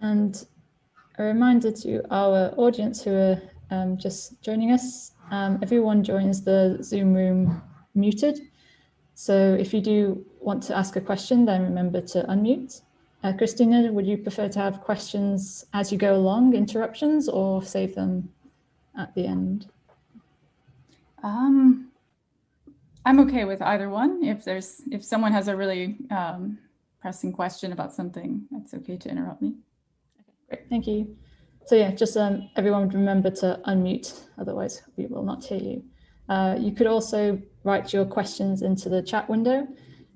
And a reminder to our audience who are just joining us, everyone joins the Zoom room muted. So if you do want to ask a question, then remember to unmute. Kristina, would you prefer to have questions as you go along, interruptions, or save them at the end? I'm okay with either one. If someone has a really pressing question about something, that's okay to interrupt me. Okay, great, thank you. So yeah, just everyone would remember to unmute, otherwise we will not hear you. You could also write your questions into the chat window,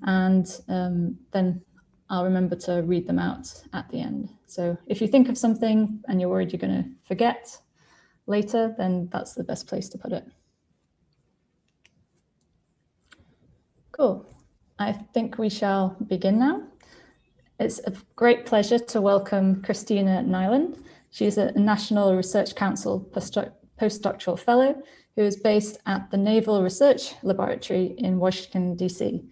and then I'll remember to read them out at the end. So if you think of something and you're worried you're going to forget later, then that's the best place to put it. Cool. I think we shall begin now. It's a great pleasure to welcome Kristina Nyland. She's a National Research Council postdoctoral fellow who is based at the Naval Research Laboratory in Washington, DC.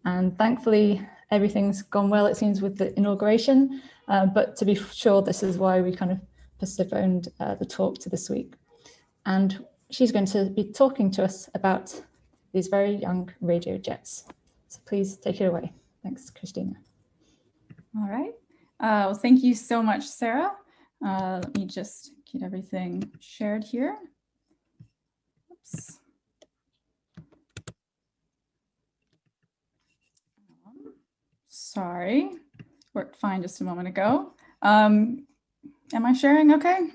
And thankfully, everything's gone well, it seems, with the inauguration. But to be sure, this is why we kind of postponed the talk to this week. And she's going to be talking to us about these very young radio jets. So please take it away. Thanks, Kristina. All right. Well, thank you so much, Sarah. Let me just get everything shared here. Oops. Sorry, worked fine just a moment ago. Am I sharing okay?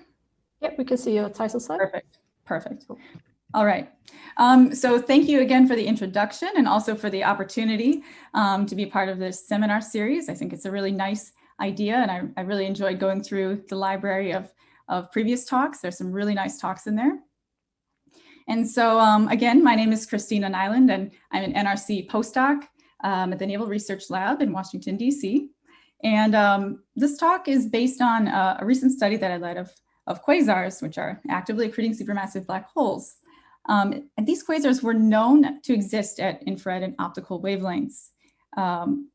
Yep, we can see your title slide. Perfect, perfect. All right. So thank you again for the introduction and also for the opportunity to be part of this seminar series. I think it's a really nice idea, and I really enjoyed going through the library of previous talks. There's some really nice talks in there. And so again, my name is Kristina Nyland, and I'm an NRC postdoc at the Naval Research Lab in Washington, DC. And this talk is based on a recent study that I led of quasars, which are actively accreting supermassive black holes. And these quasars were known to exist at infrared and optical wavelengths,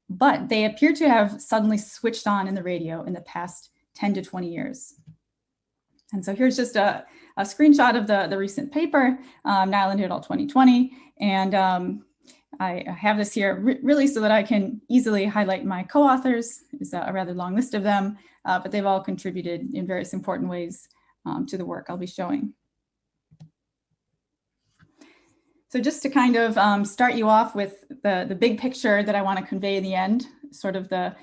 but they appear to have suddenly switched on in the radio in the past 10 to 20 years. And so here's just a screenshot of the recent paper, Nyland et al. 2020. And I have this here really so that I can easily highlight my co-authors. It's a rather long list of them, but they've all contributed in various important ways to the work I'll be showing. So just to kind of start you off with the big picture that I want to convey in the end, sort of the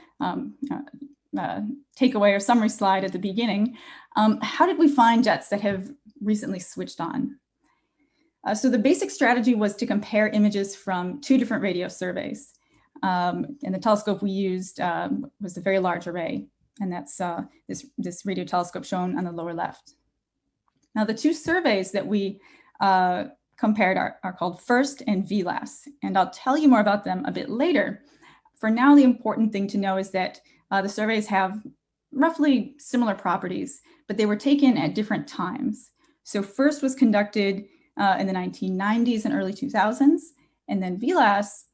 takeaway or summary slide at the beginning. How did we find jets that have recently switched on? So the basic strategy was to compare images from two different radio surveys. And the telescope we used was a very large array, and that's this radio telescope shown on the lower left. Now the two surveys that we compared are called FIRST and VLAS, and I'll tell you more about them a bit later. For now, the important thing to know is that the surveys have roughly similar properties, but they were taken at different times. So FIRST was conducted in the 1990s and early 2000s, and then VLAS,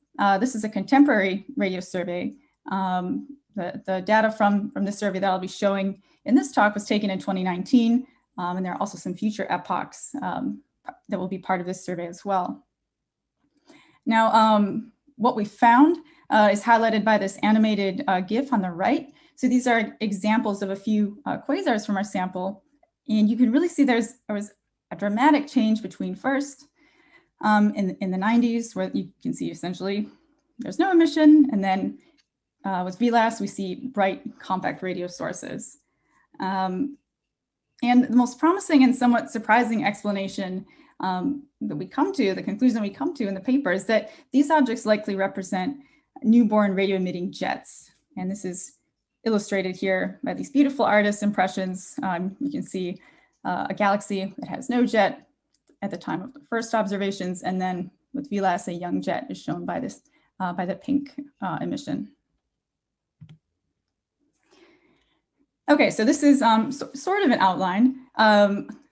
this is a contemporary radio survey. The data from this survey that I'll be showing in this talk was taken in 2019, and there are also some future epochs that will be part of this survey as well. Now, what we found is highlighted by this animated GIF on the right. So these are examples of a few quasars from our sample. And you can really see there was a dramatic change between FIRST in the 90s, where you can see essentially there's no emission. And then with VLAS, we see bright compact radio sources. And the most promising and somewhat surprising explanation that we come to, the conclusion we come to in the paper, is that these objects likely represent newborn radio-emitting jets. And this is illustrated here by these beautiful artist impressions. You can see a galaxy that has no jet at the time of the first observations, and then with VLAS, a young jet is shown by this by the pink emission. Okay, so this is sort of an outline.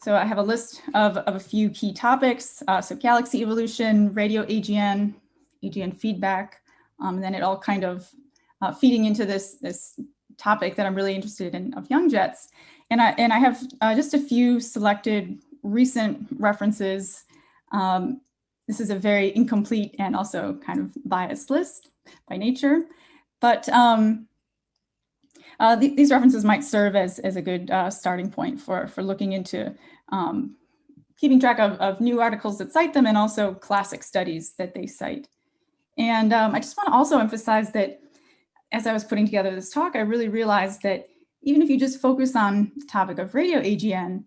So I have a list of a few key topics. So galaxy evolution, radio AGN, AGN feedback, and then it all kind of feeding into this topic that I'm really interested in of young jets. And I have just a few selected recent references. This is a very incomplete and also kind of biased list by nature, but these references might serve as a good starting point for looking into keeping track of new articles that cite them and also classic studies that they cite. And I just want to also emphasize that as I was putting together this talk, I really realized that even if you just focus on the topic of radio AGN,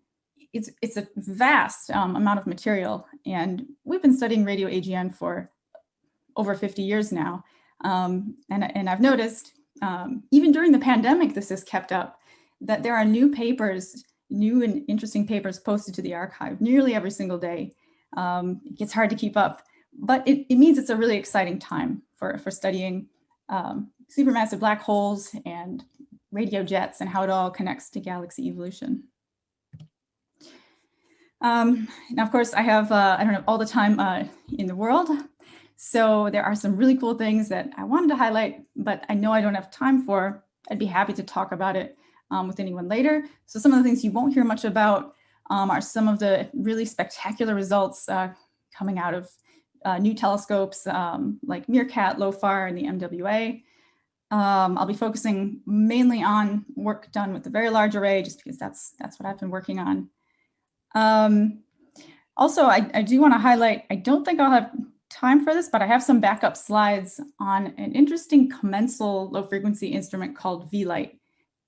it's a vast amount of material. And we've been studying radio AGN for over 50 years now. And I've noticed, even during the pandemic, this has kept up, that there are new papers, new and interesting papers posted to the archive nearly every single day. It gets hard to keep up, but it means it's a really exciting time for studying supermassive black holes and radio jets and how it all connects to galaxy evolution. Now, of course, I don't have all the time in the world. So there are some really cool things that I wanted to highlight, but I know I don't have time for. I'd be happy to talk about it with anyone later. So some of the things you won't hear much about are some of the really spectacular results coming out of new telescopes like Meerkat, LOFAR, and the MWA. I'll be focusing mainly on work done with the Very Large Array, just because that's what I've been working on. Also, I do want to highlight, I don't think I'll have time for this, but I have some backup slides on an interesting commensal low frequency instrument called VLIGHT.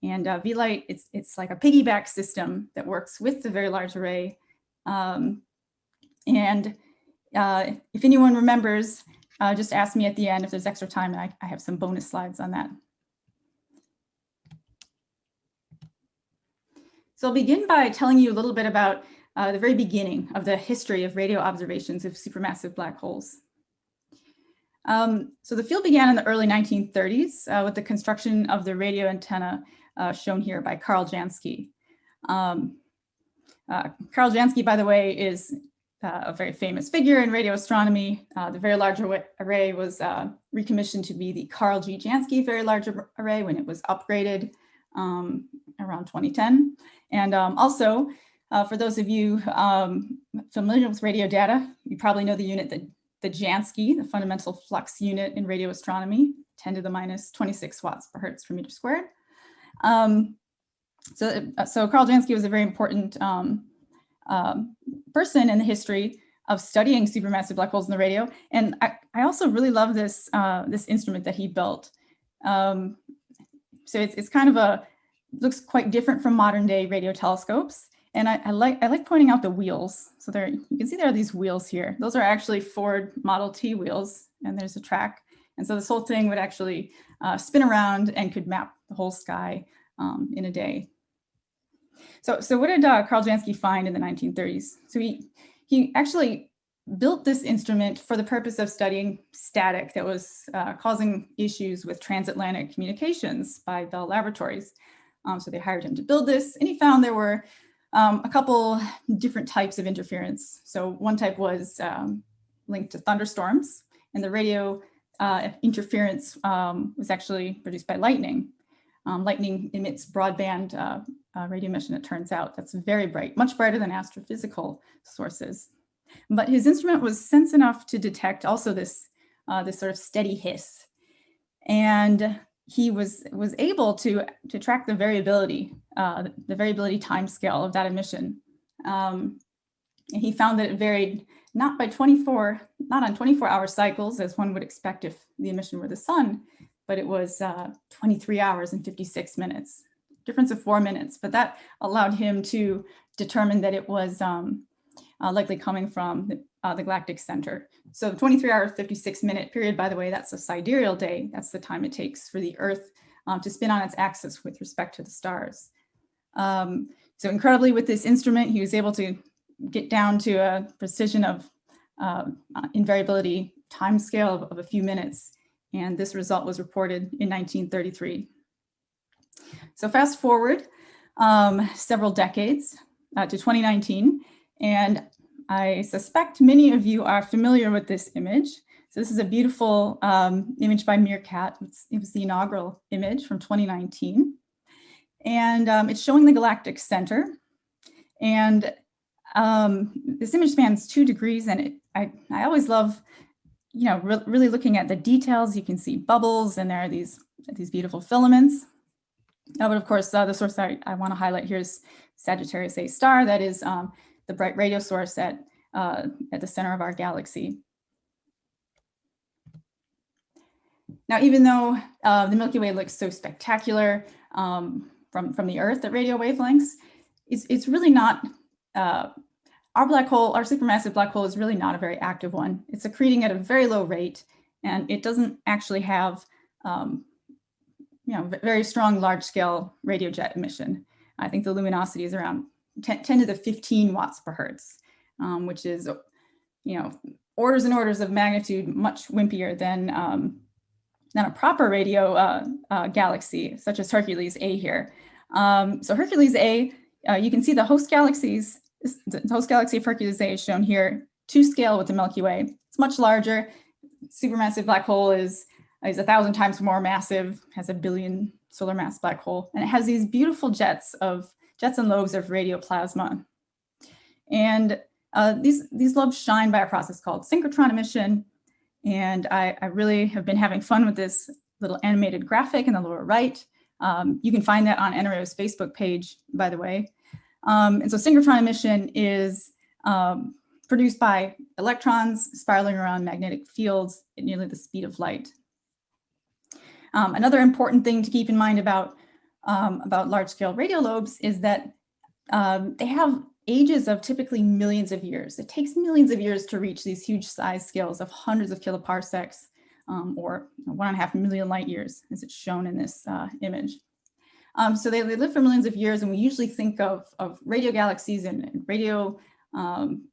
And VLIGHT, it's like a piggyback system that works with the Very Large Array. If anyone remembers, just ask me at the end if there's extra time, and I have some bonus slides on that. So I'll begin by telling you a little bit about the very beginning of the history of radio observations of supermassive black holes. So the field began in the early 1930s with the construction of the radio antenna shown here by Karl Jansky. Karl Jansky, by the way, is a very famous figure in radio astronomy. The Very Large Array was recommissioned to be the Karl G. Jansky Very Large Array when it was upgraded around 2010. And also, for those of you familiar with radio data, you probably know the unit that the Jansky, the fundamental flux unit in radio astronomy, 10 to the minus 26 watts per hertz per meter squared. So Karl Jansky was a very important person in the history of studying supermassive black holes in the radio. And I also really love this, this instrument that he built. So it's kind of looks quite different from modern day radio telescopes. And I like pointing out the wheels. So there, you can see there are these wheels here. Those are actually Ford Model T wheels, and there's a track. And so this whole thing would actually spin around and could map the whole sky in a day. So what did Karl Jansky find in the 1930s? So he actually built this instrument for the purpose of studying static that was causing issues with transatlantic communications by Bell Laboratories. So they hired him to build this, and he found there were a couple different types of interference. So one type was linked to thunderstorms, and the radio interference was actually produced by lightning. Lightning emits broadband radio emission, it turns out. That's very bright, much brighter than astrophysical sources. But his instrument was sense enough to detect also this sort of steady hiss. And he was able to track the variability timescale of that emission. And he found that it varied not on 24-hour cycles, as one would expect if the emission were the sun, but it was 23 hours and 56 minutes, difference of 4 minutes. But that allowed him to determine that it was likely coming from the galactic center. So the 23-hour, 56-minute period, by the way, that's a sidereal day. That's the time it takes for the Earth to spin on its axis with respect to the stars. So incredibly, with this instrument, he was able to get down to a precision of invariability timescale of a few minutes. And this result was reported in 1933. So fast forward several decades to 2019, and I suspect many of you are familiar with this image. So this is a beautiful image by Meerkat. It was the inaugural image from 2019. And it's showing the galactic center. And this image spans 2 degrees. And I always love, really looking at the details. You can see bubbles, and there are these beautiful filaments. But of course, the source I want to highlight here is Sagittarius A star. That is the bright radio source at the center of our galaxy. Now, even though the Milky Way looks so spectacular from the Earth at radio wavelengths, it's really not, our black hole, our supermassive black hole is really not a very active one. It's accreting at a very low rate, and it doesn't actually have very strong large-scale radio jet emission. I think the luminosity is around 10 to the 15 watts per hertz, which is, orders and orders of magnitude much wimpier than a proper radio galaxy, such as Hercules A here. So Hercules A, you can see the host galaxies. The host galaxy of Hercules A is shown here to scale with the Milky Way. It's much larger. Supermassive black hole is 1,000 times more massive, has a billion solar mass black hole, and it has these beautiful jets and lobes of radioplasma. And these lobes shine by a process called synchrotron emission. And I really have been having fun with this little animated graphic in the lower right. You can find that on NRAO's Facebook page, by the way. And so synchrotron emission is produced by electrons spiraling around magnetic fields at nearly the speed of light. Another important thing to keep in mind about large-scale radio lobes is that they have ages of typically millions of years. It takes millions of years to reach these huge size scales of hundreds of kiloparsecs, or 1.5 million light years, as it's shown in this image. So they live for millions of years, and we usually think of radio galaxies and radio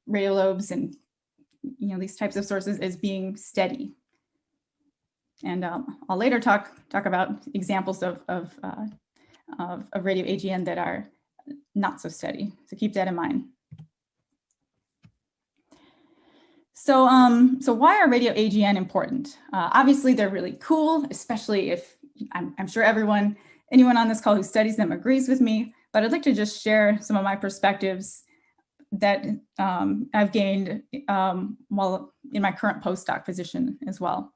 lobes and these types of sources as being steady. And I'll later talk about examples of radio AGN that are not so steady. So keep that in mind. So why are radio AGN important? Obviously, they're really cool, especially if I'm sure anyone on this call who studies them agrees with me, but I'd like to just share some of my perspectives that I've gained while in my current postdoc position as well.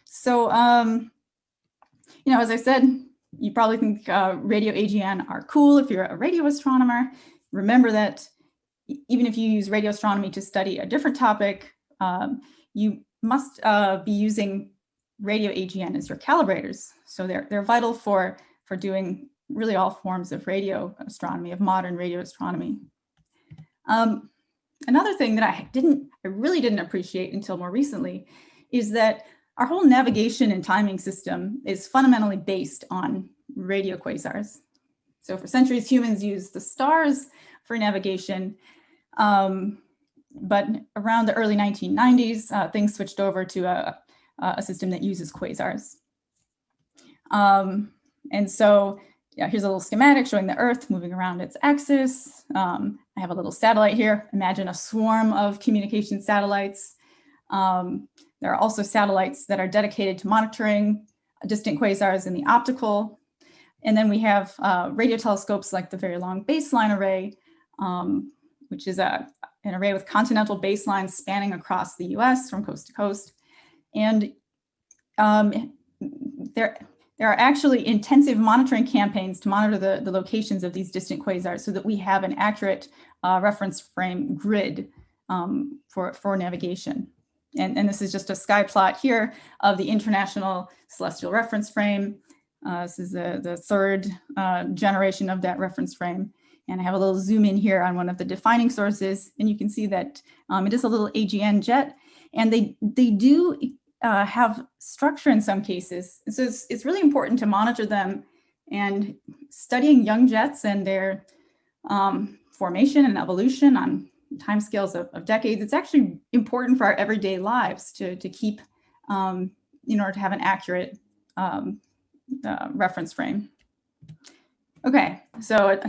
So, as I said, you probably think radio AGN are cool if you're a radio astronomer. Remember that even if you use radio astronomy to study a different topic, you must be using radio AGN as your calibrators. So they're vital for doing really all forms of radio astronomy, of modern radio astronomy. Another thing that I really didn't appreciate until more recently is that our whole navigation and timing system is fundamentally based on radio quasars. So for centuries, humans used the stars for navigation, but around the early 1990s, things switched over to a system that uses quasars. And so here's a little schematic showing the Earth moving around its axis. I have a little satellite here. Imagine a swarm of communication satellites. There are also satellites that are dedicated to monitoring distant quasars in the optical. And then we have radio telescopes like the Very Long Baseline Array, which is an array with continental baselines spanning across the US from coast to coast. And there are actually intensive monitoring campaigns to monitor the locations of these distant quasars so that we have an accurate reference frame grid for navigation. And this is just a sky plot here of the International Celestial Reference Frame. This is the third generation of that reference frame. And I have a little zoom in here on one of the defining sources. And you can see that it is a little AGN jet. And they do have structure in some cases. And so it's really important to monitor them, and studying young jets and their formation and evolution on timescales of decades. It's actually important for our everyday lives to keep in order to have an accurate reference frame. Okay, so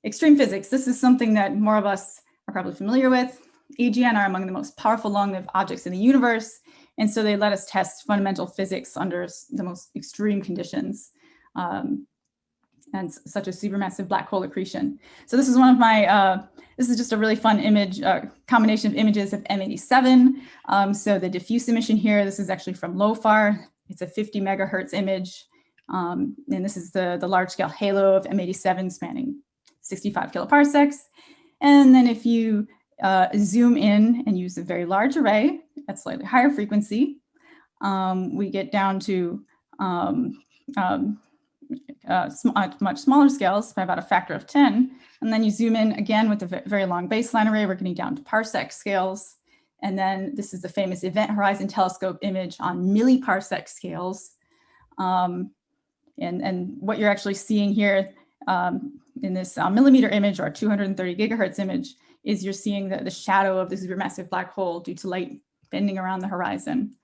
extreme physics. This is something that more of us are probably familiar with. AGN are among the most powerful long-lived objects in the universe, And so they let us test fundamental physics under the most extreme conditions, and such as supermassive black hole accretion. So this is one of my, this is just a really fun image, combination of images of M87. So the diffuse emission here, this is actually from LOFAR. It's a 50 megahertz image. And this is the large scale halo of M87 spanning 65 kiloparsecs. And then if you zoom in and use a very large array at slightly higher frequency, we get down to much smaller scales by about a factor of 10. And then you zoom in again with a very long baseline array, we're getting down to parsec scales. And then this is the famous Event Horizon Telescope image on milliparsec scales. And what you're actually seeing here in this millimeter image or 230 gigahertz image is you're seeing the shadow of the supermassive black hole due to light bending around the horizon,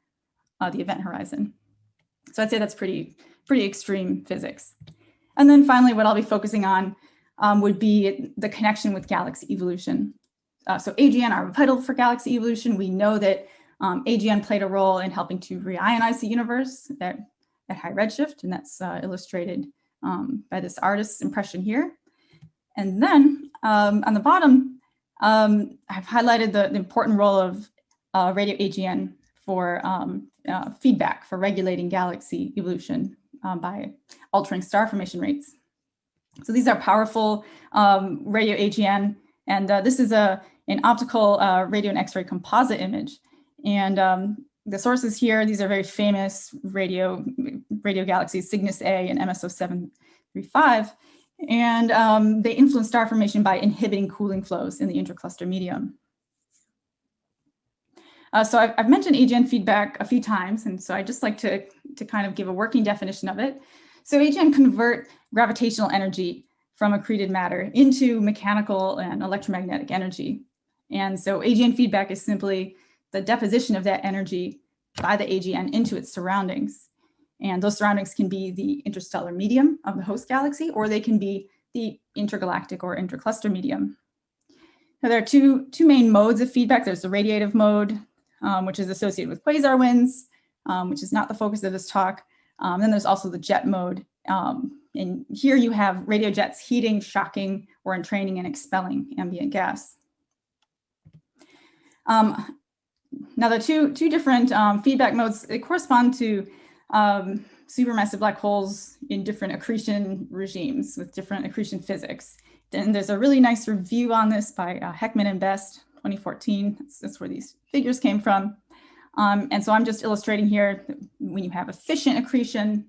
the event horizon. So I'd say that's pretty extreme physics. And then finally, what I'll be focusing on would be the connection with galaxy evolution. So AGN are vital for galaxy evolution. We know that AGN played a role in helping to reionize the universe at high redshift, and that's illustrated by this artist's impression here. And then on the bottom, I've highlighted the important role of radio AGN for feedback for regulating galaxy evolution by altering star formation rates. So these are powerful radio AGN, and this is an optical radio and X-ray composite image. And the sources here, these are very famous radio galaxies, Cygnus A and MSO735. And they influence star formation by inhibiting cooling flows in the intercluster medium. So I've mentioned AGN feedback a few times, and so I just like to kind of give a working definition of it. So AGN convert gravitational energy from accreted matter into mechanical and electromagnetic energy. And so AGN feedback is simply the deposition of that energy by the AGN into its surroundings. And those surroundings can be the interstellar medium of the host galaxy, or they can be the intergalactic or intercluster medium. Now, there are two main modes of feedback. There's the radiative mode, which is associated with quasar winds, which is not the focus of this talk. Then there's also the jet mode. And here you have radio jets heating, shocking, or entraining and expelling ambient gas. Now, the two different feedback modes, they correspond to supermassive black holes in different accretion regimes with different accretion physics. And there's a really nice review on this by Heckman and Best, 2014. That's where these figures came from. And so I'm just illustrating here when you have efficient accretion,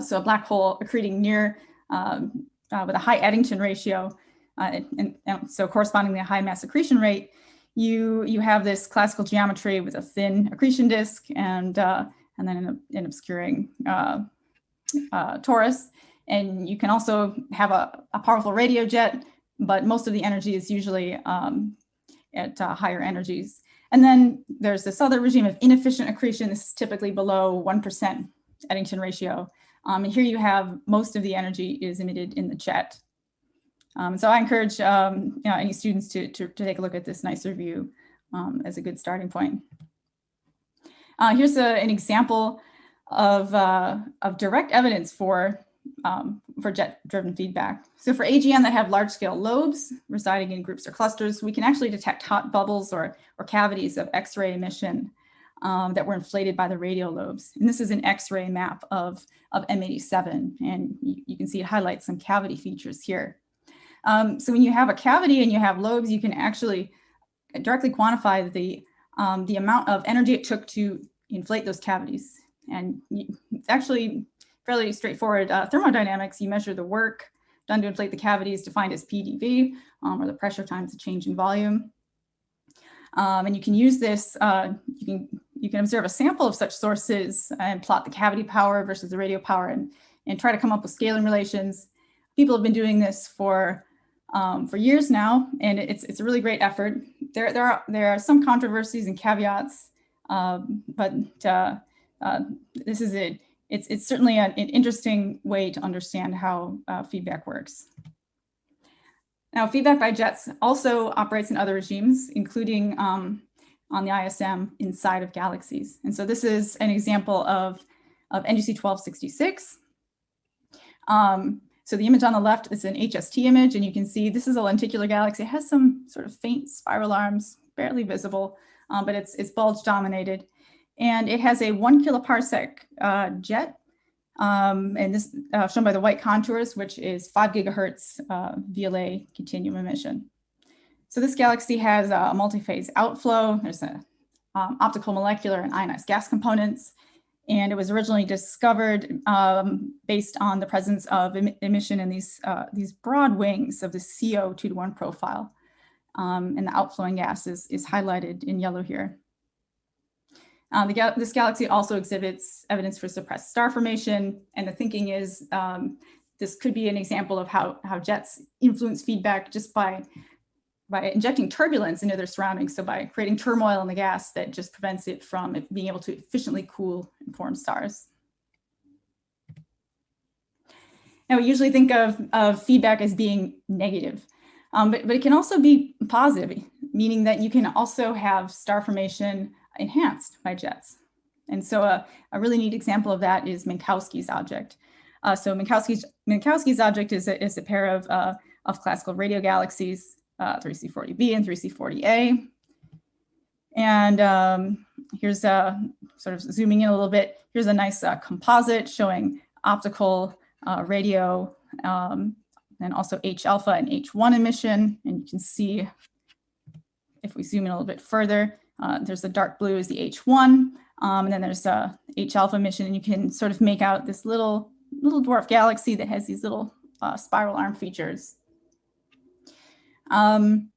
so a black hole accreting near with a high Eddington ratio, and so correspondingly a high mass accretion rate, you have this classical geometry with a thin accretion disk and then an obscuring torus. And you can also have a powerful radio jet, but most of the energy is usually at higher energies. And then there's this other regime of inefficient accretion. This is typically below 1% Eddington ratio. And here you have most of the energy is emitted in the jet. So I encourage any students to take a look at this nice review as a good starting point. Here's an example of direct evidence for jet-driven feedback. So for AGN that have large-scale lobes residing in groups or clusters, we can actually detect hot bubbles or cavities of X-ray emission that were inflated by the radio lobes. And this is an X-ray map of M87, and you can see it highlights some cavity features here. So when you have a cavity and you have lobes, you can actually directly quantify the amount of energy it took to inflate those cavities. And it's actually fairly straightforward thermodynamics. You measure the work done to inflate the cavities defined as PDV, or the pressure times the change in volume. And you can use this, you can observe a sample of such sources and plot the cavity power versus the radio power and try to come up with scaling relations. People have been doing this for years now, and it's a really great effort. There are some controversies and caveats, but this is it. It's certainly an interesting way to understand how feedback works. Now, feedback by jets also operates in other regimes, including on the ISM inside of galaxies. And so this is an example of NGC 1266. So the image on the left is an HST image, and you can see this is a lenticular galaxy. It has some sort of faint spiral arms, barely visible, but it's bulge dominated. And it has a 1 kiloparsec jet, and this shown by the white contours, which is 5 gigahertz VLA continuum emission. So this galaxy has a multi-phase outflow. There's a optical, molecular, and ionized gas components. And it was originally discovered based on the presence of emission in these broad wings of the CO 2-to-1 profile. And the outflowing gas is highlighted in yellow here. This galaxy also exhibits evidence for suppressed star formation. And the thinking is this could be an example of how jets influence feedback just by injecting turbulence into their surroundings. So by creating turmoil in the gas that just prevents it from being able to efficiently cool and form stars. Now we usually think of feedback as being negative, but it can also be positive, meaning that you can also have star formation enhanced by jets. And so a really neat example of that is Minkowski's object. So Minkowski's object is a pair of classical radio galaxies, 3C40b and 3C40a. And here's sort of zooming in a little bit. Here's a nice composite showing optical, radio, and also H alpha and H1 emission. And you can see, if we zoom in a little bit further, there's the dark blue is the H1, and then there's H alpha emission, and you can sort of make out this little dwarf galaxy that has these little spiral arm features. And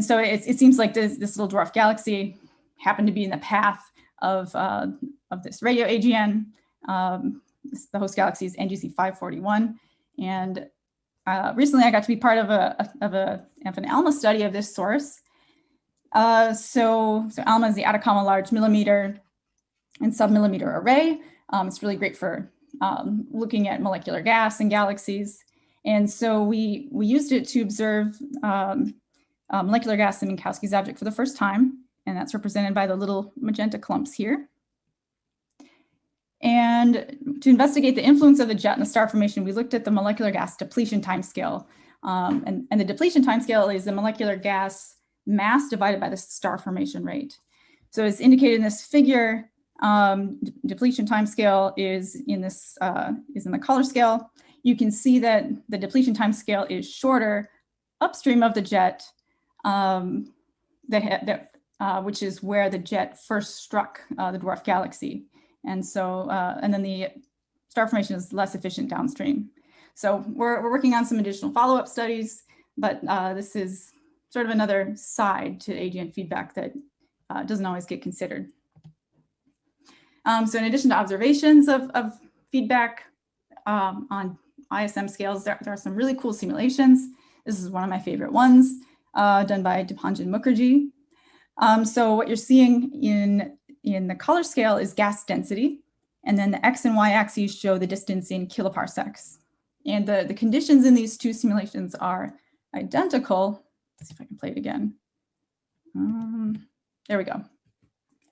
so it seems like this little dwarf galaxy happened to be in the path of this radio AGN. The host galaxy is NGC 541. And recently I got to be part of an ALMA study of this source. So ALMA is the Atacama Large Millimeter and Submillimeter Array. It's really great for looking at molecular gas and galaxies. And so we used it to observe molecular gas in Minkowski's object for the first time, and that's represented by the little magenta clumps here. And to investigate the influence of the jet in the star formation, we looked at the molecular gas depletion timescale. And the depletion timescale is the molecular gas mass divided by the star formation rate. So as indicated in this figure, depletion timescale is in the color scale. You can see that the depletion timescale is shorter upstream of the jet, which is where the jet first struck the dwarf galaxy. And so, and then the star formation is less efficient downstream. So we're working on some additional follow-up studies, but this is sort of another side to AGN feedback that doesn't always get considered. So in addition to observations of feedback on ISM scales, there are some really cool simulations. This is one of my favorite ones done by Dipanjan Mukherjee. So what you're seeing in the color scale is gas density, and then the X and Y axes show the distance in kiloparsecs. And the conditions in these two simulations are identical. Let's see if I can play it again. There we go.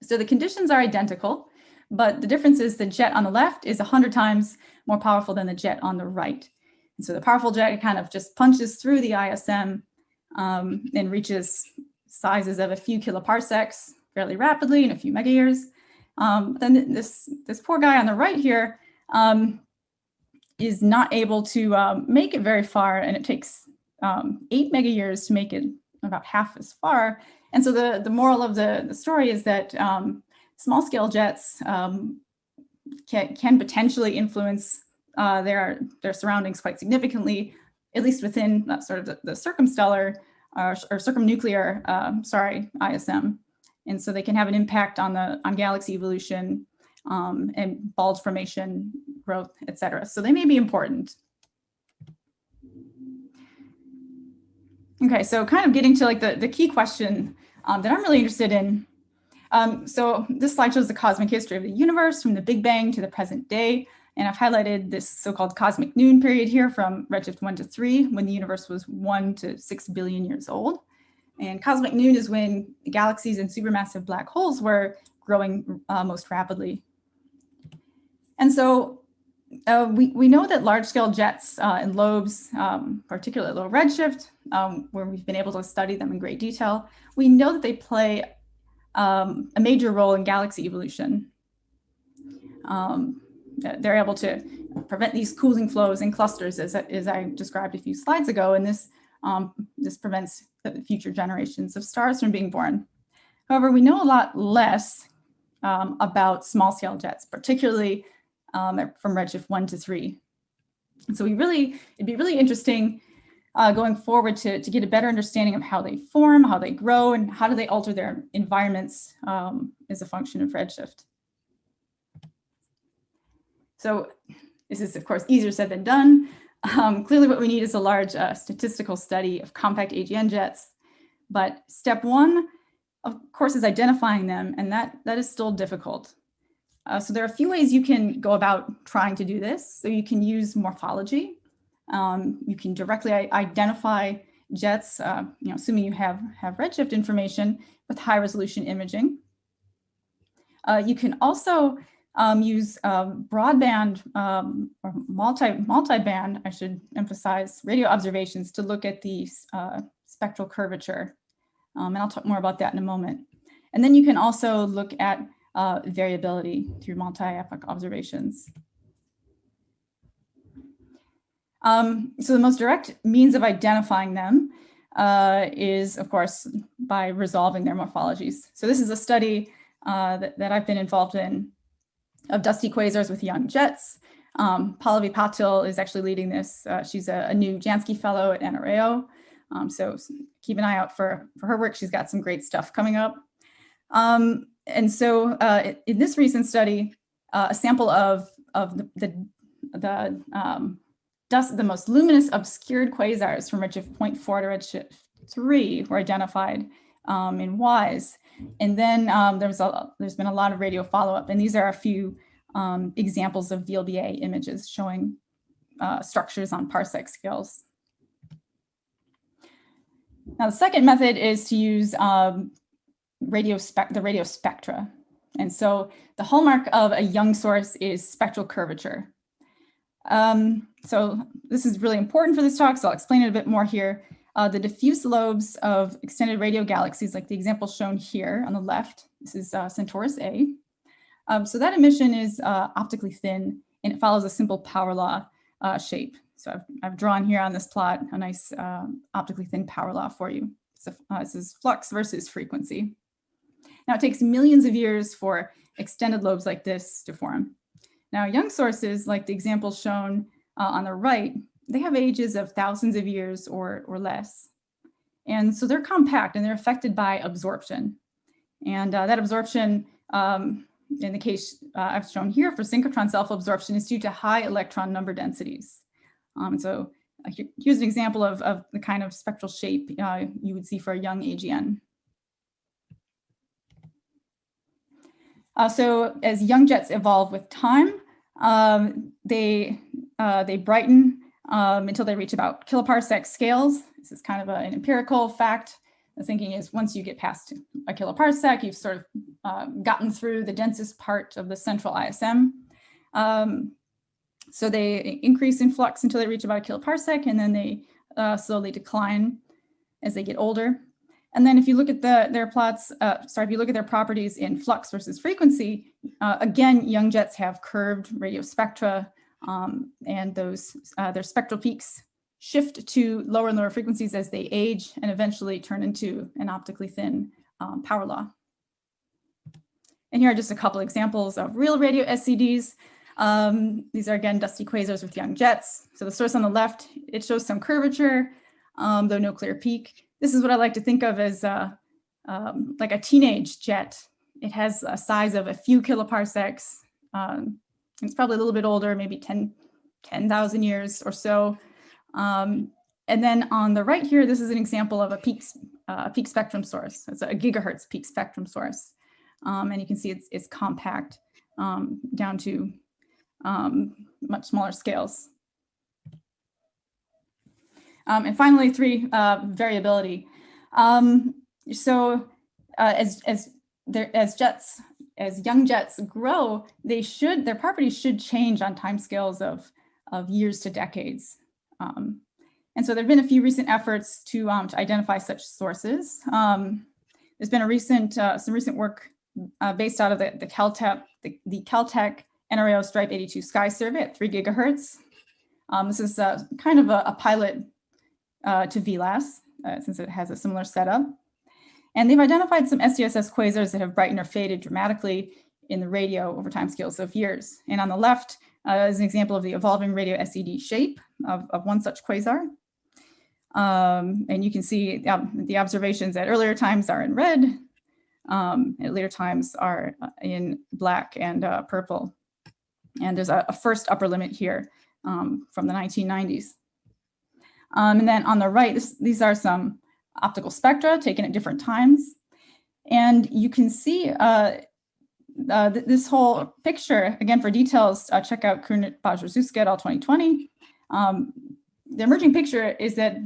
So the conditions are identical, but the difference is the jet on the left is 100 times more powerful than the jet on the right. And so the powerful jet kind of just punches through the ISM and reaches sizes of a few kiloparsecs fairly rapidly in a few mega years. Then this poor guy on the right here is not able to make it very far, and it takes 8 mega years to make it about half as far. And so the moral of the story is that small scale jets can potentially influence their surroundings quite significantly, at least within sort of the circumstellar or circumnuclear ISM. And so they can have an impact on galaxy evolution and bulge formation, growth, et cetera. So they may be important. Okay, so kind of getting to like the key question that I'm really interested in. So this slide shows the cosmic history of the universe from the Big Bang to the present day. And I've highlighted this so-called cosmic noon period here from redshift 1 to 3, when the universe was 1 to 6 billion years old. And cosmic noon is when galaxies and supermassive black holes were growing most rapidly. And so we know that large-scale jets in Lobes, particularly at low redshift, where we've been able to study them in great detail, we know that they play a major role in galaxy evolution. They're able to prevent these cooling flows in clusters, as I described a few slides ago, and this prevents the future generations of stars from being born. However, we know a lot less about small-scale jets, particularly from redshift 1 to 3. And so it'd be really interesting going forward to get a better understanding of how they form, how they grow, and how do they alter their environments as a function of redshift. So this is, of course, easier said than done. Clearly what we need is a large statistical study of compact AGN jets. But step one, of course, is identifying them, and that is still difficult. So there are a few ways you can go about trying to do this. So you can use morphology. You can directly identify jets, assuming you have redshift information with high resolution imaging. You can also use broadband or multi-band, I should emphasize, radio observations to look at the spectral curvature. And I'll talk more about that in a moment. And then you can also look at variability through multi-epoch observations. So the most direct means of identifying them is, of course, by resolving their morphologies. So this is a study that I've been involved in of dusty quasars with young jets. Pallavi Patil is actually leading this. She's a new Jansky Fellow at NRAO. So keep an eye out for her work. She's got some great stuff coming up. And so in this recent study, a sample of the most luminous obscured quasars from redshift 0.4 to redshift 3 were identified in WISE. And then there's been a lot of radio follow-up, and these are a few examples of VLBA images showing structures on parsec scales. Now, the second method is to use the radio spectra. And so the hallmark of a young source is spectral curvature. So this is really important for this talk, so I'll explain it a bit more here. The diffuse lobes of extended radio galaxies, like the example shown here on the left, this is Centaurus A. So that emission is optically thin, and it follows a simple power law shape. So I've drawn here on this plot a nice optically thin power law for you. So this is flux versus frequency. Now, it takes millions of years for extended lobes like this to form. Now, young sources, like the example shown on the right, they have ages of thousands of years or less. And so they're compact and they're affected by absorption. And that absorption, in the case I've shown here for synchrotron self-absorption, is due to high electron number densities. And so here's an example of the kind of spectral shape you would see for a young AGN. So as young jets evolve with time, they brighten until they reach about kiloparsec scales. This is kind of an empirical fact. The thinking is once you get past a kiloparsec, you've sort of gotten through the densest part of the central ISM. So they increase in flux until they reach about a kiloparsec, and then they slowly decline as they get older. And then if you look at their plots, if you look at their properties in flux versus frequency, again, young jets have curved radio spectra, and their spectral peaks shift to lower and lower frequencies as they age and eventually turn into an optically thin power law. And here are just a couple examples of real radio SCDs. These are, again, dusty quasars with young jets. So the source on the left, it shows some curvature, though no clear peak. This is what I like to think of as like a teenage jet. It has a size of a few kiloparsecs. It's probably a little bit older, maybe 10,000 years or so. And then on the right here, this is an example of a peak spectrum source. It's a gigahertz peak spectrum source. And you can see it's compact down to much smaller scales. And finally, 3, variability. As young jets grow, their properties should change on timescales of years to decades. And so there have been a few recent efforts to identify such sources. There's been some recent work based out of the Caltech NRAO Stripe 82 Sky Survey at 3 gigahertz. This is kind of a pilot to VLAS, since it has a similar setup. And they've identified some SDSS quasars that have brightened or faded dramatically in the radio over timescales of years. And on the left is an example of the evolving radio SED shape of one such quasar. And you can see the observations at earlier times are in red, at later times are in black and purple. And there's a first upper limit here from the 1990s. And then on the right, these are some optical spectra taken at different times. And you can see this whole picture, again, for details, check out Krunit-Bajrzuska et al. 2020. The emerging picture is that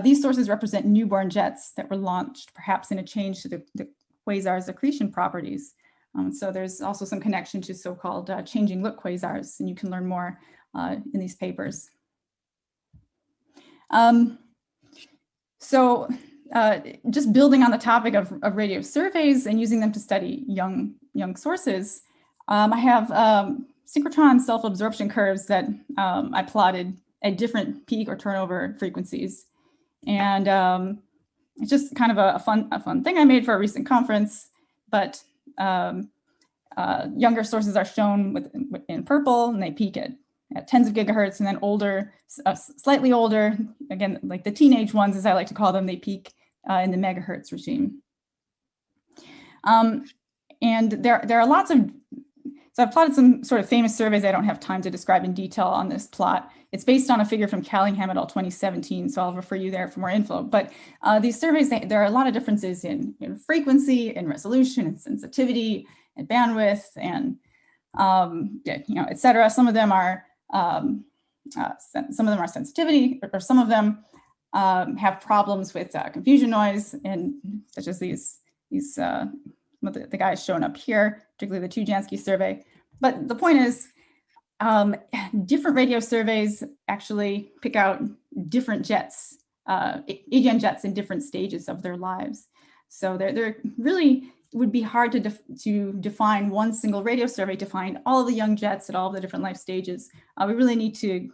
these sources represent newborn jets that were launched, perhaps in a change to the quasar's accretion properties. So there's also some connection to so-called changing look quasars, and you can learn more in these papers. Just building on the topic of radio surveys and using them to study young sources, I have synchrotron self-absorption curves that I plotted at different peak or turnover frequencies. And it's just kind of a fun thing I made for a recent conference, but younger sources are shown in purple, and they peak at tens of gigahertz, and then older, slightly older, again, like the teenage ones, as I like to call them, they peak in the megahertz regime. And there are lots of, so I've plotted some sort of famous surveys I don't have time to describe in detail on this plot. It's based on a figure from Callingham et al. 2017, so I'll refer you there for more info. But these surveys, there are a lot of differences in frequency, in resolution, and sensitivity, and bandwidth, and et cetera. Some of them are sensitivity, or some of them have problems with confusion noise, and such as these some of the guys shown up here, particularly the Tujansky survey. But the point is, different radio surveys actually pick out different jets, AGN jets in different stages of their lives. So there really would be hard to define one single radio survey to find all of the young jets at all of the different life stages. We really need to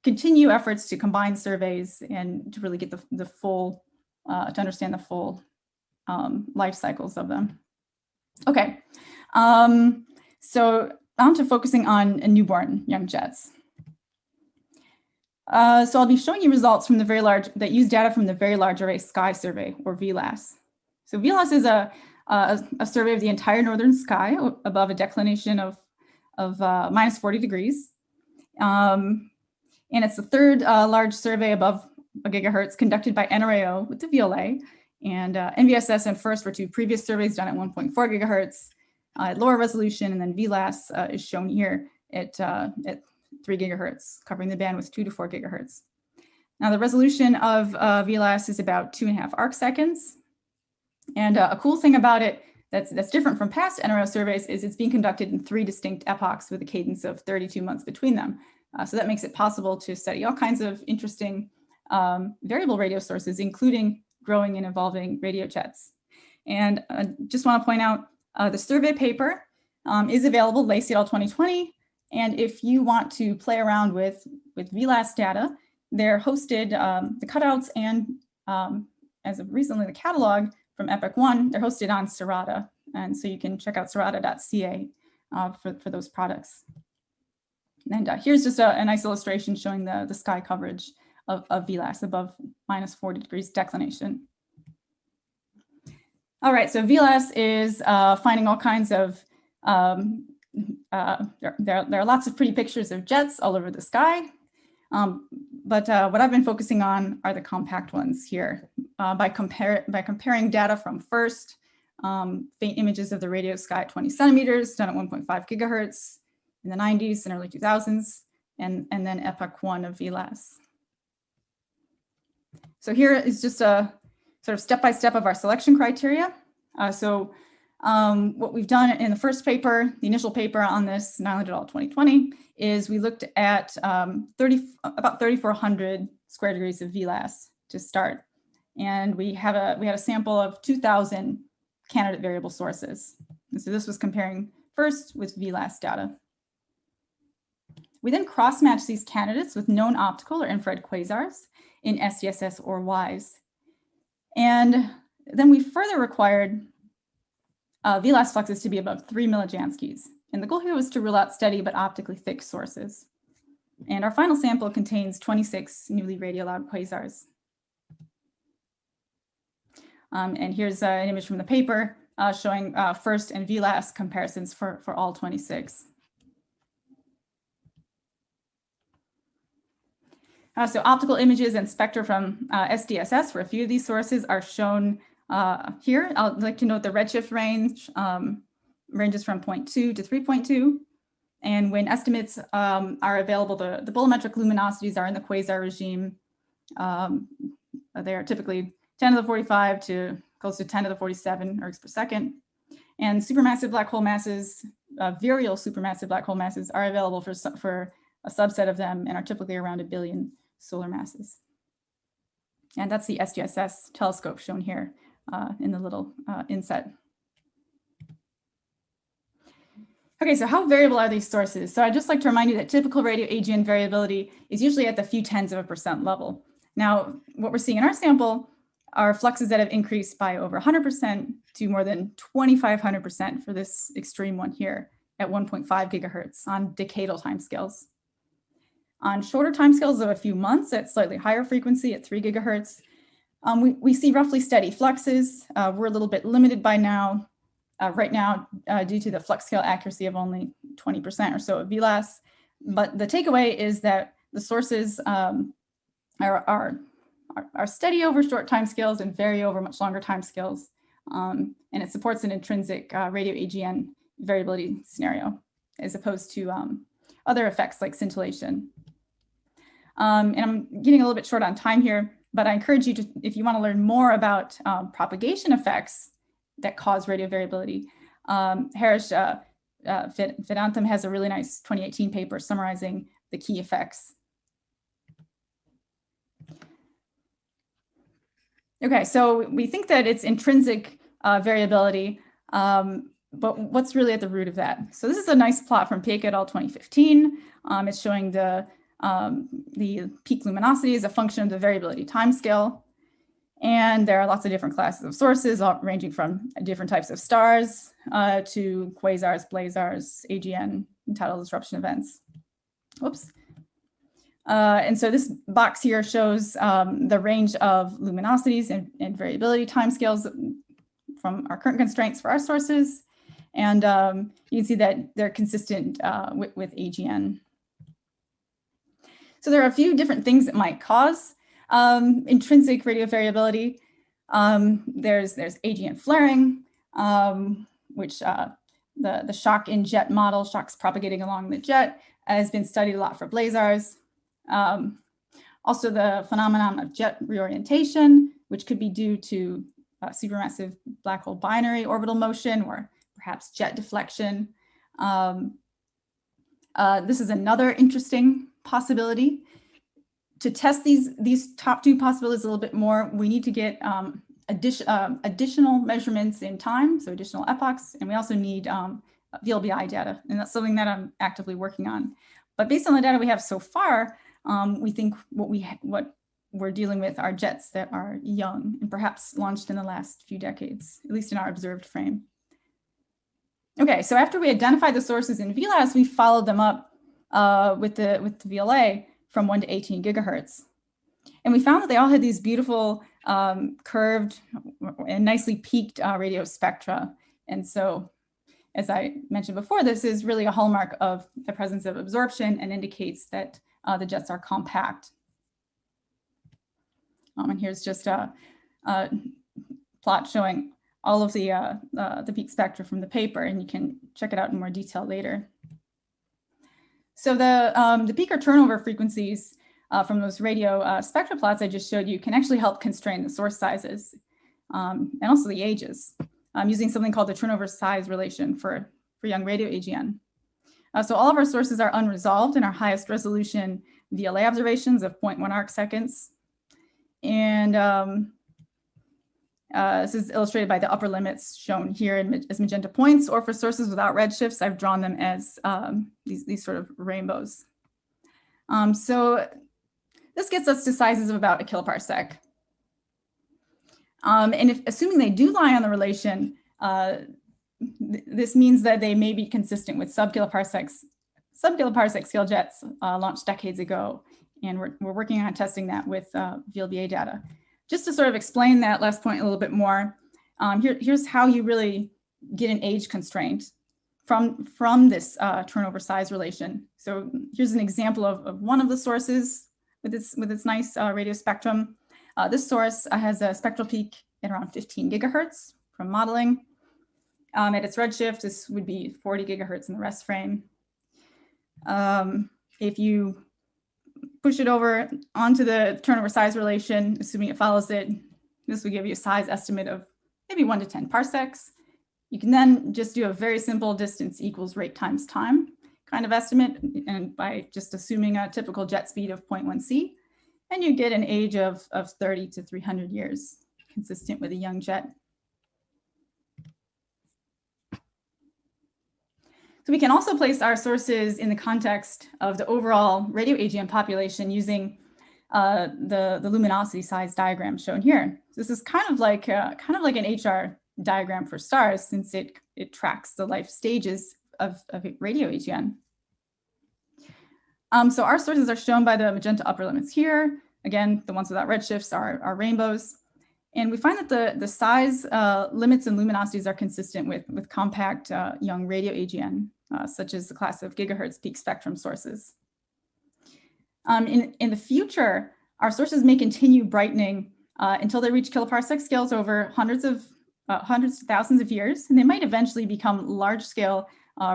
continue efforts to combine surveys and to really get the full, to understand the full life cycles of them. Okay, so on to focusing on newborn young jets. So I'll be showing you results from that use data from the Very Large Array Sky Survey, or VLAS. So VLAS is a survey of the entire northern sky above a declination of minus 40 degrees. And it's the third large survey above a gigahertz conducted by NRAO with the VLA. And NVSS and FIRST were two previous surveys done at 1.4 gigahertz at lower resolution, and then VLAS is shown here at 3 gigahertz, covering the band with 2 to 4 gigahertz. Now the resolution of VLAS is about 2.5 arc seconds. And a cool thing about it that's different from past NRAO surveys is it's being conducted in 3 distinct epochs with a cadence of 32 months between them. So that makes it possible to study all kinds of interesting variable radio sources, including growing and evolving radio jets. And just want to point out the survey paper is available, Lacey et al. 2020. And if you want to play around with VLAS data, they're hosted, the cutouts and as of recently the catalog from Epoch 1, they're hosted on Serata. And so you can check out serata.ca for those products. And here's just a nice illustration showing the sky coverage of VLAS above minus 40 degrees declination. All right, so VLAS is finding all kinds of, there are lots of pretty pictures of jets all over the sky. But what I've been focusing on are the compact ones here. By comparing data from FIRST, faint images of the radio sky at 20 centimeters, done at 1.5 gigahertz in the 90s and early 2000s, and then Epoch 1 of VLAS. So here is just a sort of step-by-step of our selection criteria. What we've done in the first paper, the initial paper on this, Nyland et al. 2020, is we looked at about 3,400 square degrees of VLAS to start. And we had a sample of 2,000 candidate variable sources. And so this was comparing first with VLAS data. We then cross-matched these candidates with known optical or infrared quasars in SDSS or WISE. And then we further required VLAS fluxes to be above 3 millijanskis. And the goal here was to rule out steady but optically thick sources. And our final sample contains 26 newly radio-loud quasars. And here's an image from the paper showing first and VLAS comparisons for all 26. So optical images and spectra from SDSS for a few of these sources are shown here. I'd like to note the redshift range ranges from 0.2 to 3.2. And when estimates are available, the bolometric luminosities are in the quasar regime. They are typically 10 to the 45 to close to 10 to the 47 ergs per second. And supermassive black hole masses, virial supermassive black hole masses, are available for a subset of them and are typically around 1 billion solar masses. And that's the SDSS telescope shown here in the little inset. Okay, so how variable are these sources? So I'd just like to remind you that typical radio AGN variability is usually at the few tenths of a % level. Now, what we're seeing in our sample are fluxes that have increased by over 100% to more than 2,500% for this extreme one here at 1.5 gigahertz on decadal timescales. On shorter timescales of a few months at slightly higher frequency at 3 gigahertz, we see roughly steady fluxes. We're a little bit limited by now, right now, due to the flux scale accuracy of only 20% or so of VLAS. But the takeaway is that the sources are steady over short timescales and vary over much longer timescales. And it supports an intrinsic radio AGN variability scenario, as opposed to other effects like scintillation. And I'm getting a little bit short on time here, but I encourage you to, if you want to learn more about propagation effects that cause radio variability, Harish Vedantam has a really nice 2018 paper summarizing the key effects. Okay, so we think that it's intrinsic variability, but what's really at the root of that? So this is a nice plot from Pieke et al. 2015. It's showing the peak luminosity as a function of the variability timescale. And there are lots of different classes of sources, ranging from different types of stars to quasars, blazars, AGN, tidal disruption events. Whoops. And so this box here shows the range of luminosities and variability timescales from our current constraints for our sources. And you can see that they're consistent with AGN. So there are a few different things that might cause intrinsic radio variability. There's AGN flaring, which the shock in jet model, shocks propagating along the jet, has been studied a lot for blazars. Also the phenomenon of jet reorientation, which could be due to supermassive black hole binary orbital motion or perhaps jet deflection. This is another interesting possibility. To test these top two possibilities a little bit more, we need to get additional measurements in time, so additional epochs, and we also need VLBI data, and that's something that I'm actively working on. But based on the data we have so far, we think what we're dealing with are jets that are young and perhaps launched in the last few decades, at least in our observed frame. Okay, so after we identified the sources in VLAS, we followed them up with the VLA from 1 to 18 gigahertz. And we found that they all had these beautiful curved and nicely peaked radio spectra. And so, as I mentioned before, this is really a hallmark of the presence of absorption and indicates that the jets are compact. And here's just a plot showing all of the peak spectra from the paper, and you can check it out in more detail later. So the peak or turnover frequencies from those radio spectra plots I just showed you can actually help constrain the source sizes and also the ages using something called the turnover size relation for young radio AGN. So all of our sources are unresolved in our highest resolution VLA observations of 0.1 arc seconds. And this is illustrated by the upper limits shown here as magenta points, or for sources without redshifts, I've drawn them as these sort of rainbows. So this gets us to sizes of about a kiloparsec. And assuming they do lie on the relation, this means that they may be consistent with sub-kiloparsec scale jets launched decades ago. And we're working on testing that with VLBA data. Just to sort of explain that last point a little bit more, here's how you really get an age constraint from this turnover size relation. So here's an example of one of the sources with its nice radio spectrum. This source has a spectral peak at around 15 gigahertz from modeling. At its redshift, this would be 40 gigahertz in the rest frame. If you push it over onto the turnover size relation, assuming it follows it, this would give you a size estimate of maybe 1 to 10 parsecs. You can then just do a very simple distance equals rate times time kind of estimate, and by just assuming a typical jet speed of 0.1 c, and you get an age of 30 to 300 years, consistent with a young jet. So we can also place our sources in the context of the overall radio AGN population using the luminosity size diagram shown here. So this is kind of like an HR diagram for stars, since it tracks the life stages of radio AGN. So our sources are shown by the magenta upper limits here. Again, the ones without redshifts are rainbows. And we find that the size limits and luminosities are consistent with compact young radio AGN, such as the class of gigahertz peak spectrum sources. In the future, our sources may continue brightening until they reach kiloparsec scales over hundreds to thousands of years, and they might eventually become large-scale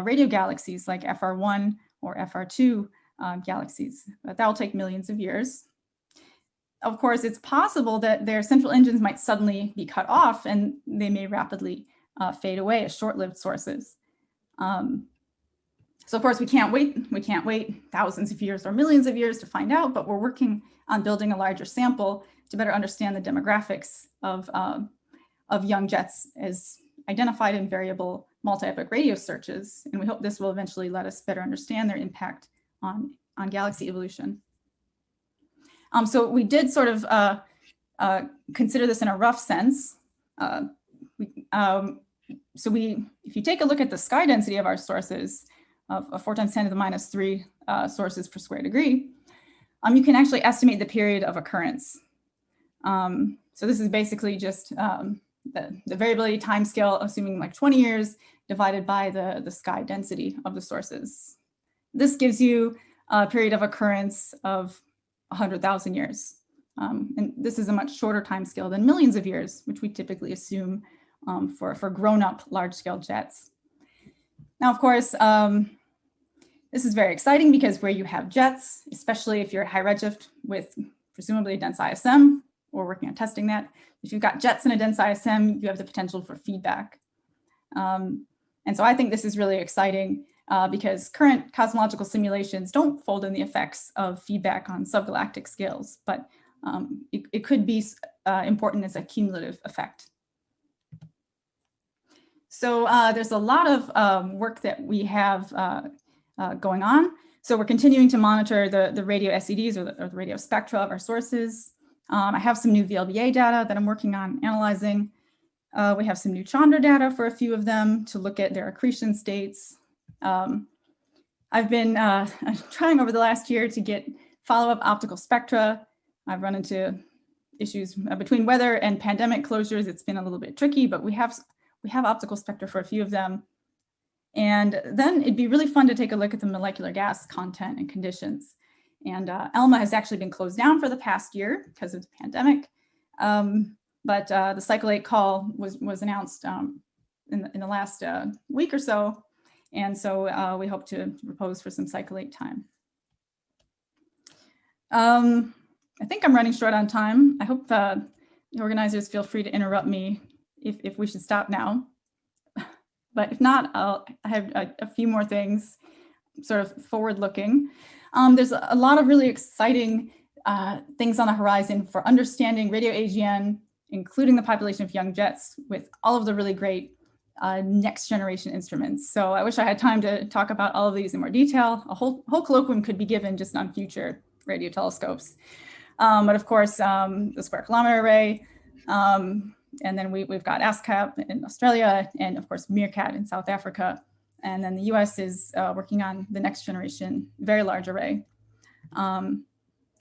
radio galaxies like FR1 or FR2 galaxies. But that will take millions of years. Of course, it's possible that their central engines might suddenly be cut off, and they may rapidly fade away as short-lived sources. So of course, we can't wait thousands of years or millions of years to find out, but we're working on building a larger sample to better understand the demographics of young jets as identified in variable multi-epoch radio searches. And we hope this will eventually let us better understand their impact on galaxy evolution. So we did sort of consider this in a rough sense. If you take a look at the sky density of our sources, of 4 times 10 to the minus 3 sources per square degree, you can actually estimate the period of occurrence. So this is basically just the variability time scale, assuming like 20 years divided by the sky density of the sources. This gives you a period of occurrence of 100,000 years. And this is a much shorter time scale than millions of years, which we typically assume for grown-up large-scale jets. Now, of course, this is very exciting because where you have jets, especially if you're at high redshift with presumably a dense ISM, or working on testing that, if you've got jets in a dense ISM, you have the potential for feedback. And so I think this is really exciting because current cosmological simulations don't fold in the effects of feedback on subgalactic scales, but it could be important as a cumulative effect. So there's a lot of work that we have going on. So we're continuing to monitor the radio SEDs or the radio spectra of our sources. I have some new VLBA data that I'm working on analyzing. We have some new Chandra data for a few of them to look at their accretion states. I've been trying over the last year to get follow-up optical spectra. I've run into issues between weather and pandemic closures. It's been a little bit tricky, but we have optical spectra for a few of them. And then it'd be really fun to take a look at the molecular gas content and conditions. And ELMA has actually been closed down for the past year because of the pandemic. But the Cycle 8 call was announced in the last week or so. And so we hope to propose for some Cycle 8 time. I think I'm running short on time. I hope the organizers feel free to interrupt me if we should stop now. But if not, I have a few more things sort of forward-looking. There's a lot of really exciting things on the horizon for understanding radio AGN, including the population of young jets with all of the really great next generation instruments. So I wish I had time to talk about all of these in more detail. A whole colloquium could be given just on future radio telescopes. But of course, the Square Kilometre Array, and then we've got ASCAP in Australia, and of course, Meerkat in South Africa. And then the US is working on the next generation Very Large Array.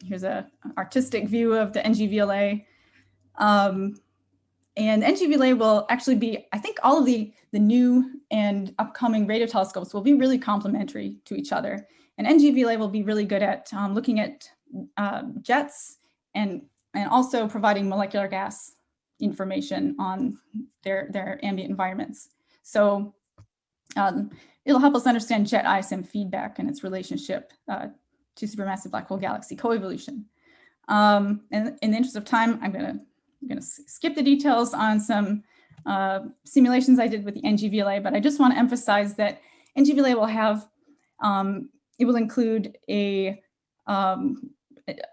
Here's an artistic view of the ngVLA. And ngVLA will actually be, I think all of the new and upcoming radio telescopes will be really complementary to each other. And ngVLA will be really good at looking at jets and also providing molecular gas information on their ambient environments. So it'll help us understand jet-ISM feedback and its relationship to supermassive black hole galaxy coevolution. And in the interest of time, I'm gonna skip the details on some simulations I did with the ngVLA, but I just want to emphasize that ngVLA will have, it will include an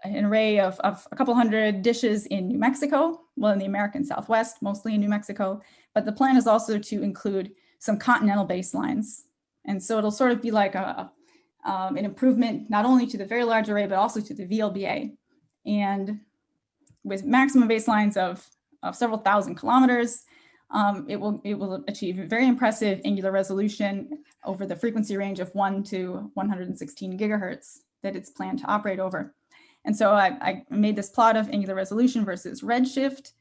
array of a couple hundred dishes in New Mexico, well, in the American Southwest, mostly in New Mexico, but the plan is also to include some continental baselines. And so it'll sort of be like an improvement, not only to the Very Large Array, but also to the VLBA. And with maximum baselines of several thousand kilometers, it will achieve very impressive angular resolution over the frequency range of 1 to 116 gigahertz that it's planned to operate over. And so I made this plot of angular resolution versus redshift.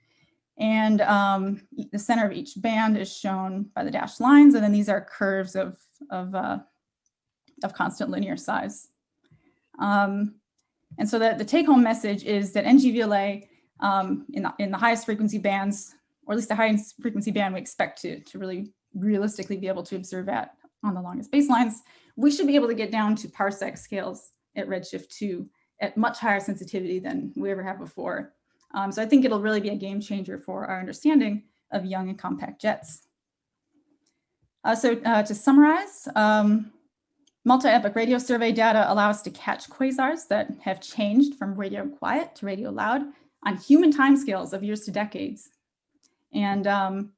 And the center of each band is shown by the dashed lines. And then these are curves of constant linear size. And so the take-home message is that ngVLA in the highest frequency bands, or at least the highest frequency band we expect to really realistically be able to observe at on the longest baselines, we should be able to get down to parsec scales at redshift 2 at much higher sensitivity than we ever have before. So I think it'll really be a game changer for our understanding of young and compact jets. So to summarize, multi-epoch radio survey data allow us to catch quasars that have changed from radio quiet to radio loud on human timescales of years to decades. And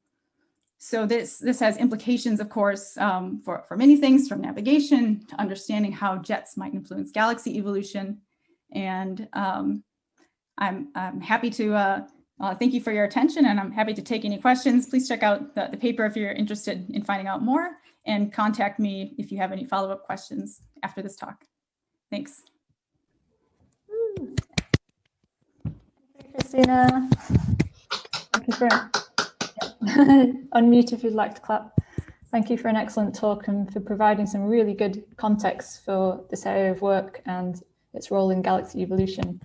so this has implications, of course, for many things, from navigation to understanding how jets might influence galaxy evolution. And I'm happy to thank you for your attention, and I'm happy to take any questions. Please check out the paper if you're interested in finding out more, and contact me if you have any follow-up questions after this talk. Thanks. Kristina. Thank you for unmute if you'd like to clap. Thank you for an excellent talk and for providing some really good context for this area of work and its role in galaxy evolution.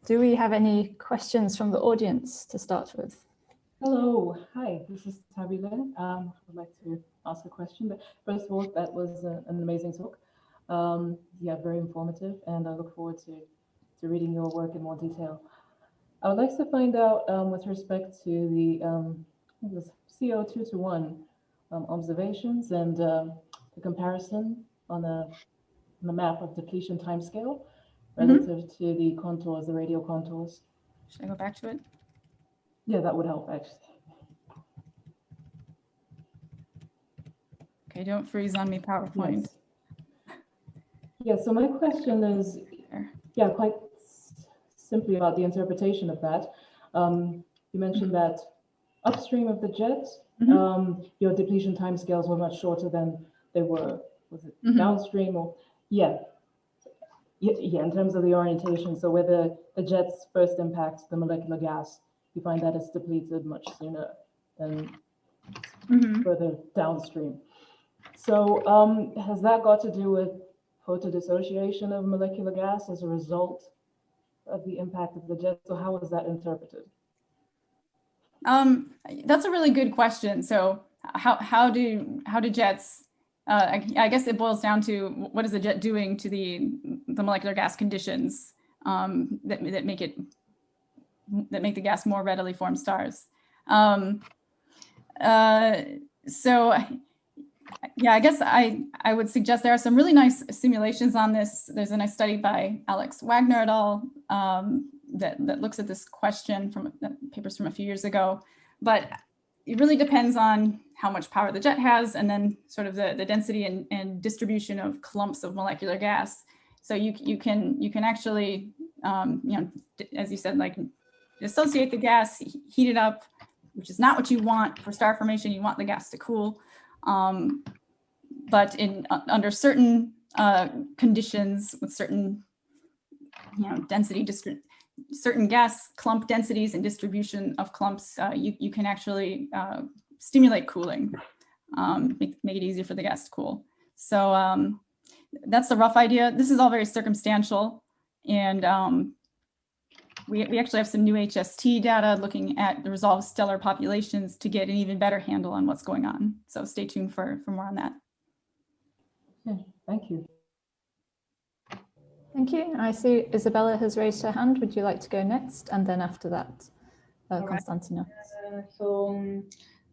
Do we have any questions from the audience to start with? Hello, hi, this is Tabila. I would like to ask a question, but first of all, that was an amazing talk. Yeah, very informative, and I look forward to reading your work in more detail. I would like to find out with respect to the CO2 to 1 observations and the comparison on the map of depletion timescale relative to the contours, the radial contours. Should I go back to it? Yeah, that would help, actually. Okay, don't freeze on me, PowerPoint. Yes. Yeah, so my question is, yeah, quite simply about the interpretation of that. You mentioned that upstream of the jet, your depletion timescales were much shorter than they were, was it downstream or, yeah, in terms of the orientation. So where the jets first impact the molecular gas, you find that it's depleted much sooner than further downstream. So has that got to do with photodissociation of molecular gas as a result of the impact of the jet? So how is that interpreted? That's a really good question. So how do jets, I guess it boils down to what is the jet doing to the molecular gas conditions that make the gas more readily form stars. So yeah, I guess I would suggest there are some really nice simulations on this. There's a nice study by Alex Wagner et al. That looks at this question from papers from a few years ago. But it really depends on how much power the jet has, and then sort of the density and distribution of clumps of molecular gas. So you can actually, as you said, like dissociate the gas, heat it up, which is not what you want for star formation. You want the gas to cool. But under certain conditions with certain density, certain gas clump densities and distribution of clumps, you can actually stimulate cooling, make it easier for the gas to cool. So that's the rough idea. This is all very circumstantial, and we actually have some new HST data looking at the resolved stellar populations to get an even better handle on what's going on. So stay tuned for more on that. Okay, thank you. Thank you. I see Isabella has raised her hand. Would you like to go next? And then after that, Konstantinos.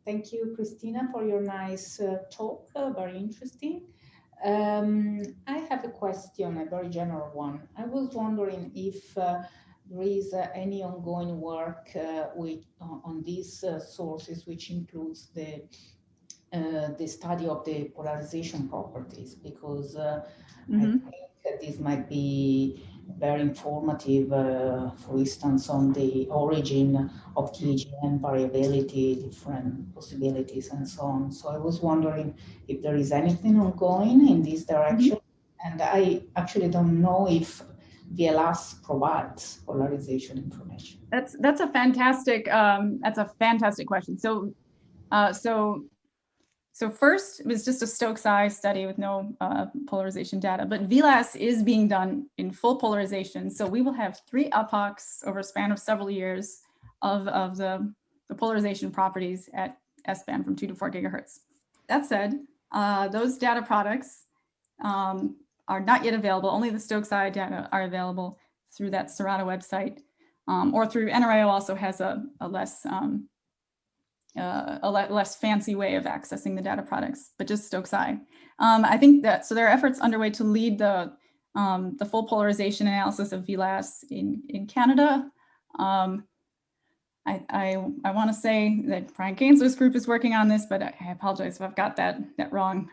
Thank you, Kristina, for your nice talk, very interesting. I have a question, a very general one. I was wondering if there is any ongoing work on these sources, which includes the study of the polarization properties, because I think that this might be very informative, for instance, on the origin of the AGN variability, different possibilities, and so on. So I was wondering if there is anything ongoing in this direction. And I actually don't know if VLS provides polarization information. That's a fantastic question. So first, it was just a Stokes eye study with no polarization data, but VLAS is being done in full polarization. So we will have 3 epochs over a span of several years of the polarization properties at S-band from 2 to 4 gigahertz. That said, those data products are not yet available. Only the Stokes eye data are available through that Serrano website, or through NRAO also has a less fancy way of accessing the data products, but just Stokes eye. I think that, so there are efforts underway to lead the full polarization analysis of VLAS in Canada. I want to say that Brian Gainsler's group is working on this, but I apologize if I've got that wrong.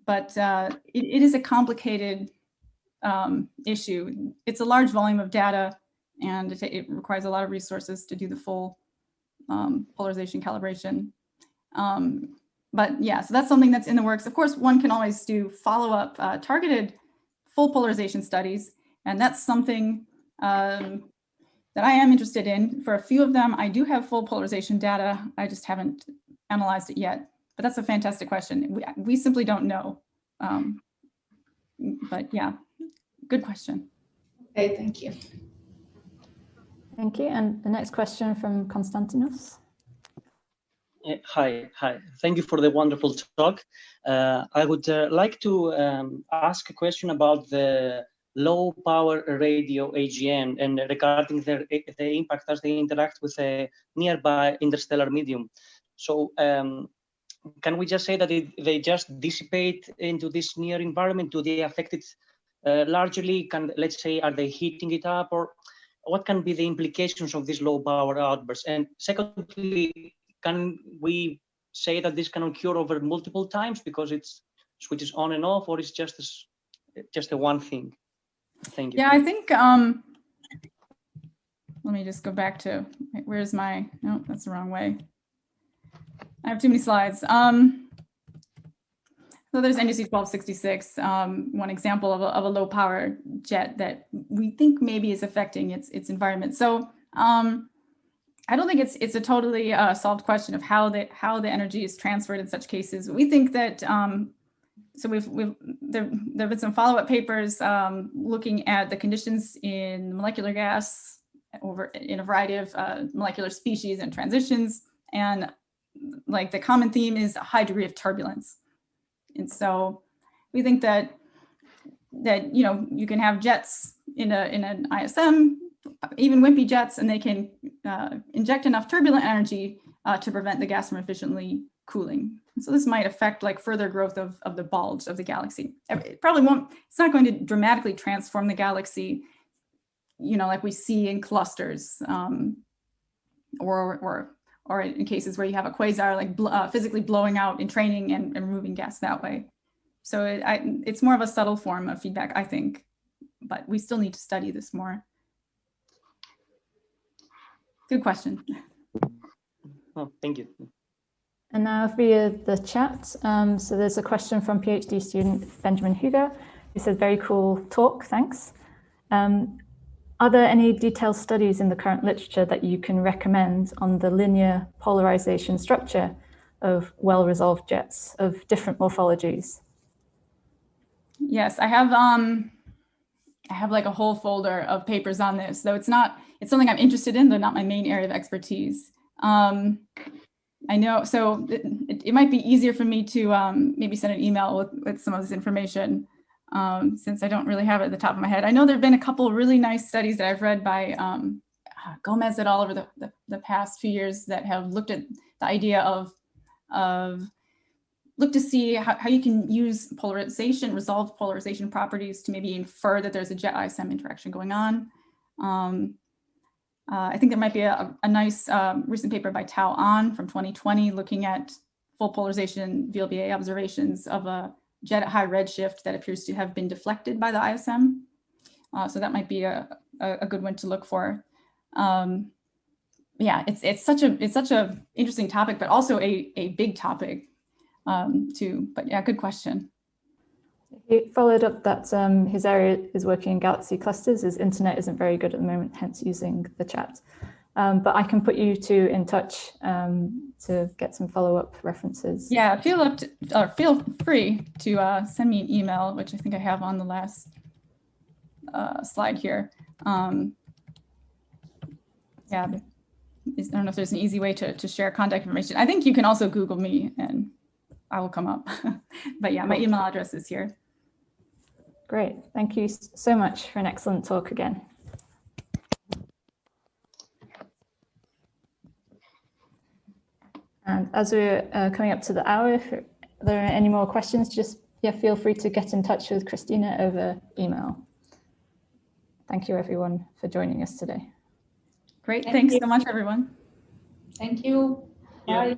But it is a complicated issue. It's a large volume of data, and it requires a lot of resources to do the full polarization calibration. But yeah, so that's something that's in the works. Of course, one can always do follow-up targeted full polarization studies, and that's something that I am interested in. For a few of them, I do have full polarization data. I just haven't analyzed it yet. But that's a fantastic question. We simply don't know. But yeah, good question. Okay, thank you. Thank you. And the next question from Konstantinos. Hi. Thank you for the wonderful talk. I would like to ask a question about the low power radio AGN and regarding the impact as they interact with a nearby interstellar medium. So can we just say that they just dissipate into this near environment? Do they affect it largely? Let's say, are they heating it up, or what can be the implications of these low power outbursts? And secondly, can we say that this can occur over multiple times because it switches on and off, or it's just a one thing? Thank you. Yeah, I think, let me just go back to, where's my, no, that's the wrong way. I have too many slides. So there's NGC 1266, one example of a low power jet that we think maybe is affecting its environment. So I don't think it's a totally solved question of how the energy is transferred in such cases. We think that, so there have been some follow-up papers looking at the conditions in molecular gas in a variety of molecular species and transitions, and like the common theme is a high degree of turbulence. And so we think that you can have jets in an ISM, even wimpy jets, and they can inject enough turbulent energy to prevent the gas from efficiently cooling. And so this might affect like further growth of the bulge of the galaxy. It probably won't, it's not going to dramatically transform the galaxy, you know, like we see in clusters, or in cases where you have a quasar like physically blowing out in training and removing gas that way. So it's more of a subtle form of feedback, I think, but we still need to study this more. Good question. Oh, thank you. And now via the chat, so there's a question from PhD student Benjamin Hugo, who said, very cool talk, thanks. Are there any detailed studies in the current literature that you can recommend on the linear polarization structure of well-resolved jets of different morphologies? Yes, I have like a whole folder of papers on this, though it's something I'm interested in, though not my main area of expertise. I know, so it might be easier for me to maybe send an email with some of this information, since I don't really have it at the top of my head. I know there have been a couple of really nice studies that I've read by Gomez et al. Over the past few years that have looked at the idea of look to see how you can use polarization, resolved polarization properties to maybe infer that there's a jet-ISM interaction going on. I think there might be a nice recent paper by Tao An from 2020 looking at full polarization VLBA observations of a jet at high redshift that appears to have been deflected by the ISM. So that might be a good one to look for. Yeah, it's such a interesting topic, but also a big topic too. But yeah, good question. He followed up that his area is working in galaxy clusters. His internet isn't very good at the moment, hence using the chat. But I can put you two in touch to get some follow-up references. Yeah, feel free to send me an email, which I think I have on the last slide here. Yeah, I don't know if there's an easy way to share contact information. I think you can also Google me and I will come up. But yeah, my email address is here. Great. Thank you so much for an excellent talk again. And as we're coming up to the hour, if there are any more questions, just feel free to get in touch with Kristina over email. Thank you, everyone, for joining us today. Great. Thanks so much, everyone. Thank you. Bye.